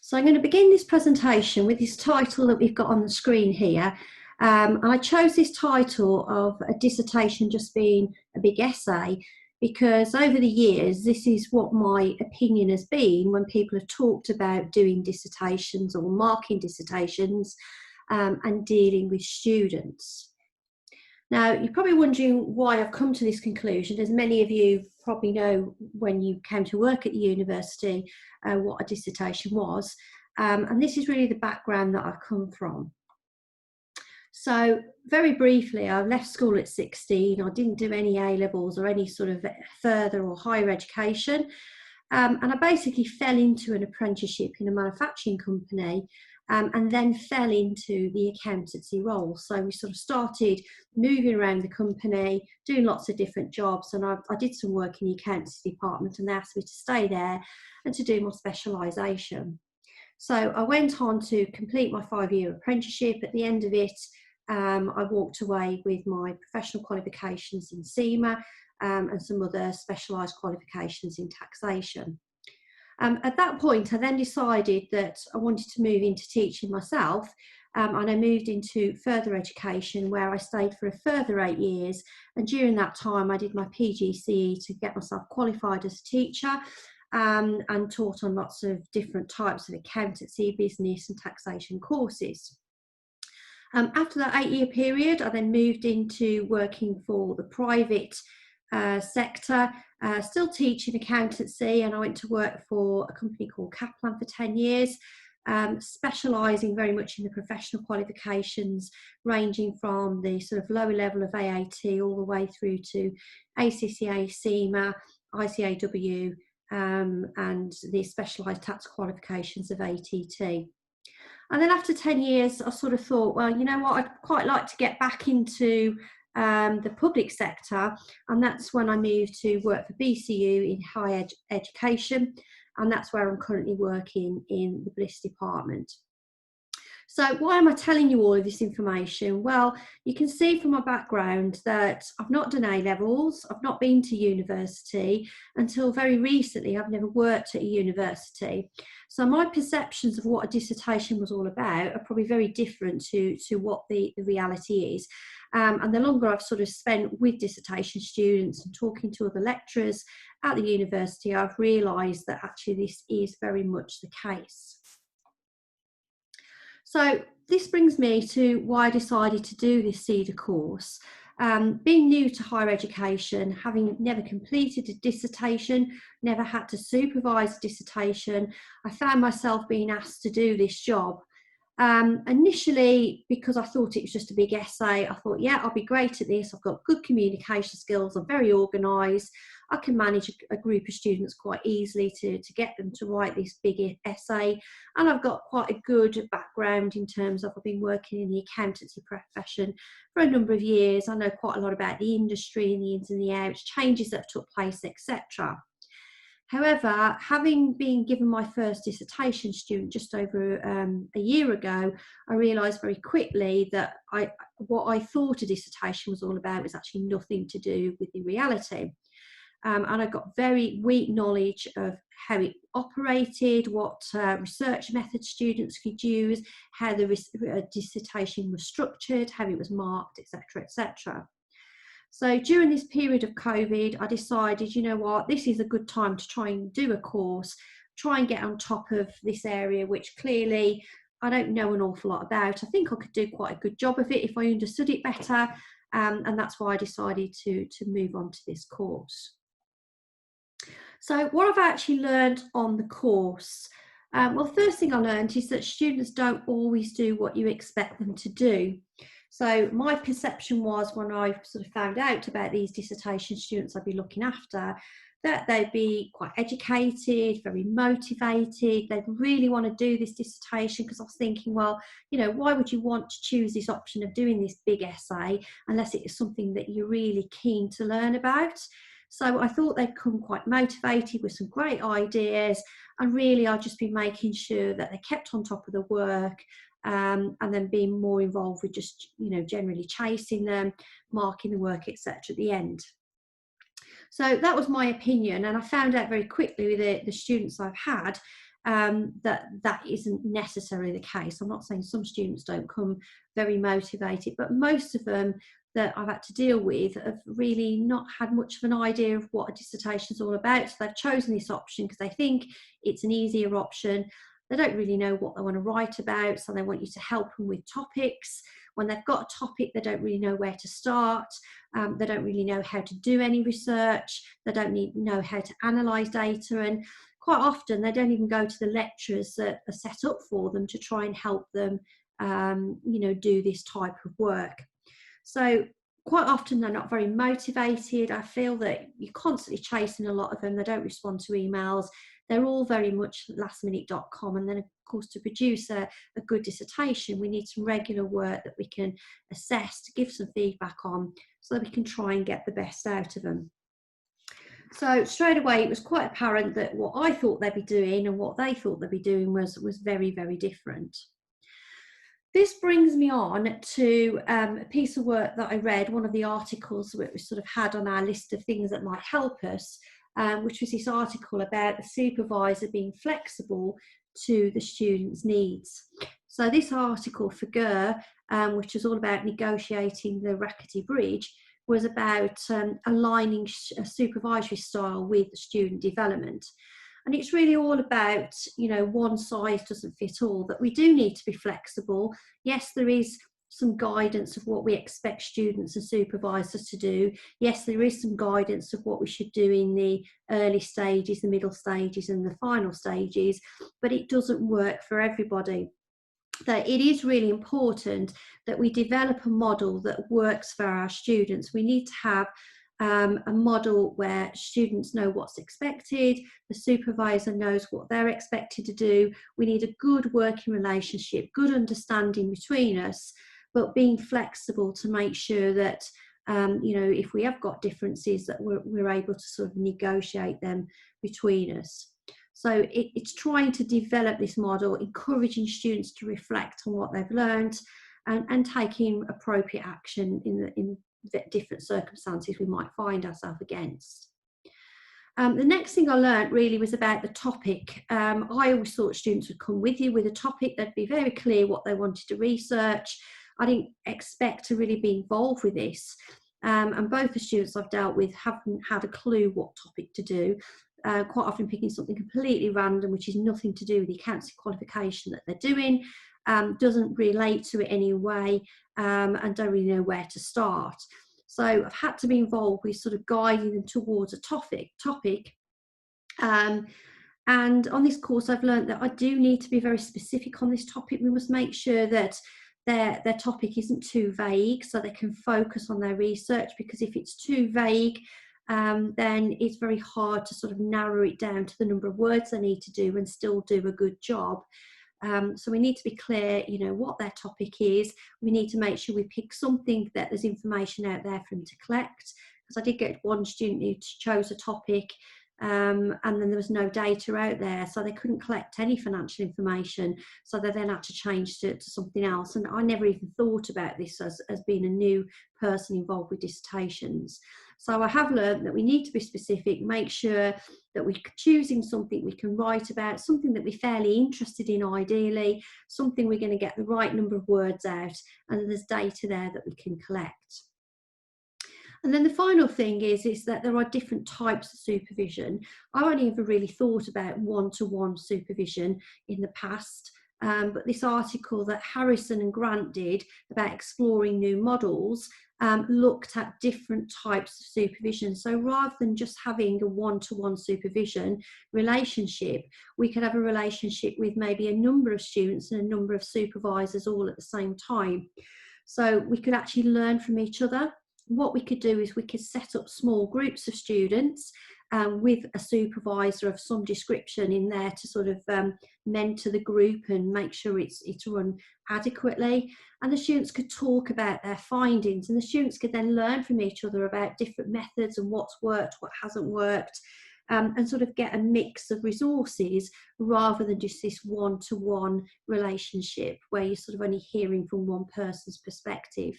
So I'm going to begin this presentation with this title that we've got on the screen here. And I chose this title of a dissertation just being a big essay because over the years, this is what my opinion has been when people have talked about doing dissertations or marking dissertations and dealing with students. Now, you're probably wondering why I've come to this conclusion. As many of you probably know, when you came to work at the university, what a dissertation was. And this is really the background that I've come from. So very briefly, I left school at 16. I didn't do any A-levels or any sort of further or higher education. And I basically fell into an apprenticeship in a manufacturing company and then fell into the accountancy role. So we sort of started moving around the company, doing lots of different jobs, and I did some work in the accountancy department, and they asked me to stay there and to do more specialisation. So I went on to complete my 5-year apprenticeship. At the end of it, I walked away with my professional qualifications in SEMA and some other specialised qualifications in taxation. At that point, I then decided that I wanted to move into teaching myself, and I moved into further education, where I stayed for a further 8 years. And during that time, I did my PGCE to get myself qualified as a teacher, and taught on lots of different types of accountancy, business and taxation courses. After that 8-year period, I then moved into working for the private sector, still teaching accountancy, and I went to work for a company called Kaplan for 10 years, specialising very much in the professional qualifications, ranging from the sort of lower level of AAT all the way through to ACCA, SEMA, ICAW, and the specialised tax qualifications of ATT. And then after 10 years, I sort of thought, well, you know what, I'd quite like to get back into the public sector, and that's when I moved to work for BCU in higher education, and that's where I'm currently working in the Bliss department. So why am I telling you all of this information? Well, you can see from my background that I've not done A-levels, I've not been to university. Until very recently, I've never worked at a university. So my perceptions of what a dissertation was all about are probably very different to what the reality is. And the longer I've sort of spent with dissertation students and talking to other lecturers at the university, I've realised that actually this is very much the case. So this brings me to why I decided to do this CEDA course. Being new to higher education, having never completed a dissertation, never had to supervise a dissertation, I found myself being asked to do this job. Initially, because I thought it was just a big essay, I thought, yeah, I'll be great at this. I've got good communication skills. I'm very organised. I can manage a group of students quite easily to get them to write this big essay. And I've got quite a good background in terms of I've been working in the accountancy profession for a number of years. I know quite a lot about the industry and the ins and the outs, changes that have took place, etc. However, having been given my first dissertation student just over a year ago, I realised very quickly that what I thought a dissertation was all about was actually nothing to do with the reality. And I got very weak knowledge of how it operated, what research methods students could use, how the dissertation was structured, how it was marked, etc., etc. So during this period of COVID, I decided, you know what, this is a good time to try and do a course, try and get on top of this area, which clearly I don't know an awful lot about. I think I could do quite a good job of it if I understood it better, and that's why I decided to move on to this course. So what I've actually learned on the course, well, the first thing I learned is that students don't always do what you expect them to do. So my perception was, when I sort of found out about these dissertation students I'd be looking after, that they'd be quite educated, very motivated, they'd really want to do this dissertation, because I was thinking, well, you know, why would you want to choose this option of doing this big essay unless it is something that you're really keen to learn about? So I thought they'd come quite motivated with some great ideas, and really I'd just be making sure that they kept on top of the work, and then being more involved with just, you know, generally chasing them, marking the work, etc. at the end. So that was my opinion, and I found out very quickly with the students I've had that isn't necessarily the case. I'm not saying some students don't come very motivated, but most of them that I've had to deal with have really not had much of an idea of what a dissertation is all about. So they've chosen this option because they think it's an easier option. They don't really know what they want to write about, so they want you to help them with topics. When they've got a topic, they don't really know where to start. They don't really know how to do any research. They don't know how to analyse data, and quite often they don't even go to the lecturers that are set up for them to try and help them do this type of work. So quite often they're not very motivated. I feel that you're constantly chasing a lot of them. They don't respond to emails. They're all very much lastminute.com. And then, of course, to produce a good dissertation, we need some regular work that we can assess, to give some feedback on, so that we can try and get the best out of them. So straight away, it was quite apparent that what I thought they'd be doing and what they thought they'd be doing was very, very different. This brings me on to a piece of work that I read, one of the articles that we sort of had on our list of things that might help us, which was this article about the supervisor being flexible to the students' needs. So this article for GER, which was all about negotiating the Rackety Bridge, was about aligning a supervisory style with student development. And it's really all about, one size doesn't fit all, that we do need to be flexible. Yes, there is some guidance of what we expect students and supervisors to do. Yes, there is some guidance of what we should do in the early stages, the middle stages and the final stages, but it doesn't work for everybody. That it is really important that we develop a model that works for our students. We need to have a model where students know what's expected, the supervisor knows what they're expected to do. We need a good working relationship, good understanding between us, but being flexible to make sure that if we have got differences, that we're able to sort of negotiate them between us. So it's trying to develop this model, encouraging students to reflect on what they've learned, and taking appropriate action in the different circumstances we might find ourselves against. The next thing I learned really was about the topic. I always thought students would come with you with a topic. They'd be very clear what they wanted to research. I didn't expect to really be involved with this. And both the students I've dealt with haven't had a clue what topic to do. Quite often picking something completely random, which is nothing to do with the accountancy qualification that they're doing, doesn't relate to it anyway, and don't really know where to start. So I've had to be involved with sort of guiding them towards a topic. And on this course, I've learned that I do need to be very specific on this topic. We must make sure that their topic isn't too vague, so they can focus on their research, because if it's too vague, then it's very hard to sort of narrow it down to the number of words they need to do and still do a good job. So we need to be clear, what their topic is. We need to make sure we pick something that there's information out there for them to collect. Because I did get one student who chose a topic, and then there was no data out there, so they couldn't collect any financial information. So they then had to change to something else. And I never even thought about this as being a new person involved with dissertations. So I have learned that we need to be specific, make sure that we're choosing something we can write about, something that we're fairly interested in ideally, something we're going to get the right number of words out, and there's data there that we can collect. And then the final thing is that there are different types of supervision. I only ever really thought about one-to-one supervision in the past, but this article that Harrison and Grant did about exploring new models looked at different types of supervision. So rather than just having a one-to-one supervision relationship, we could have a relationship with maybe a number of students and a number of supervisors all at the same time. So we could actually learn from each other. What we could do is we could set up small groups of students with a supervisor of some description in there to sort of mentor the group and make sure it's run adequately. And the students could talk about their findings, and the students could then learn from each other about different methods and what's worked, what hasn't worked, and sort of get a mix of resources rather than just this one-to-one relationship where you're sort of only hearing from one person's perspective.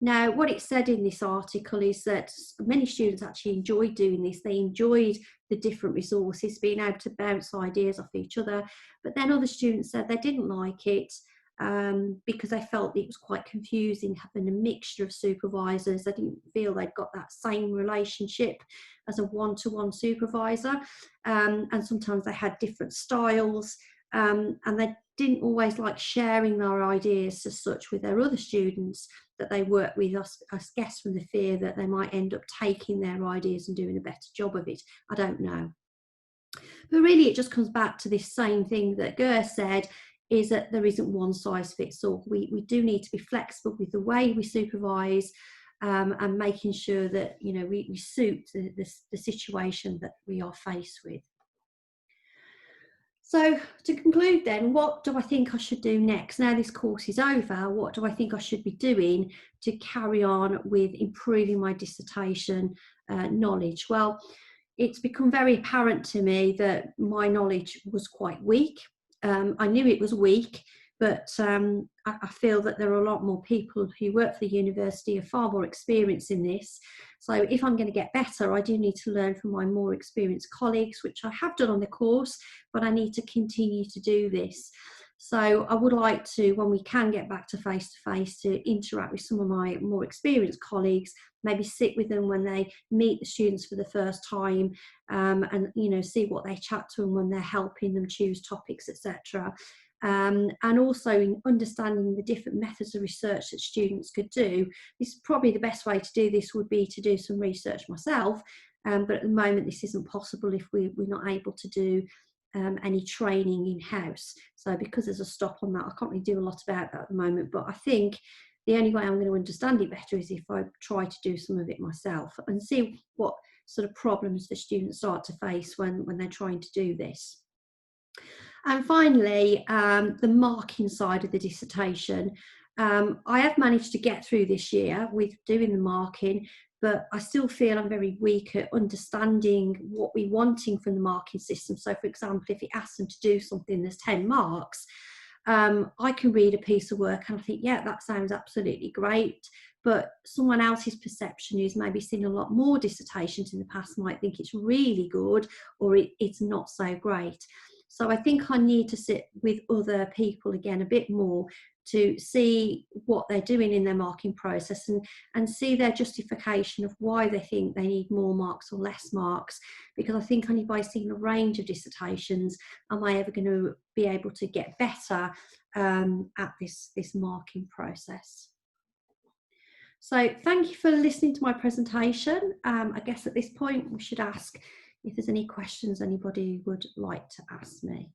Now, what it said in this article is that many students actually enjoyed doing this. They enjoyed the different resources, being able to bounce ideas off each other. But then other students said they didn't like it because they felt it was quite confusing having a mixture of supervisors. They didn't feel they'd got that same relationship as a one-to-one supervisor. And sometimes they had different styles, and they didn't always like sharing their ideas as such with their other students that they work with, I guess from the fear that they might end up taking their ideas and doing a better job of it. I don't know. But really it just comes back to this same thing that Ger said, is that there isn't one size fits all. We do need to be flexible with the way we supervise, and making sure that, you know, we suit the situation that we are faced with. So to conclude then, what do I think I should do next? Now this course is over, what do I think I should be doing to carry on with improving my dissertation knowledge? Well, it's become very apparent to me that my knowledge was quite weak. I knew it was weak, but I feel that there are a lot more people who work for the university are far more experienced in this. So if I'm going to get better, I do need to learn from my more experienced colleagues, which I have done on the course, but I need to continue to do this. So I would like to, when we can get back to face-to-face, to interact with some of my more experienced colleagues, maybe sit with them when they meet the students for the first time, and, you know, see what they chat to them when they're helping them choose topics, etc. And also in understanding the different methods of research that students could do. This is probably the best way to do this would be to do some research myself, but at the moment this isn't possible if we're not able to do any training in-house. So because there's a stop on that, I can't really do a lot about that at the moment, but I think the only way I'm going to understand it better is if I try to do some of it myself and see what sort of problems the students start to face when they're trying to do this. And finally, the marking side of the dissertation. I have managed to get through this year with doing the marking, but I still feel I'm very weak at understanding what we're wanting from the marking system. So for example, if it asks them to do something that's 10 marks, I can read a piece of work and I think, yeah, that sounds absolutely great. But someone else's perception who's maybe seen a lot more dissertations in the past might think it's really good, or it's not so great. So I think I need to sit with other people again a bit more to see what they're doing in their marking process, and see their justification of why they think they need more marks or less marks. Because I think only by seeing a range of dissertations am I ever going to be able to get better at this marking process. So thank you for listening to my presentation. I guess at this point we should ask if there's any questions anybody would like to ask me.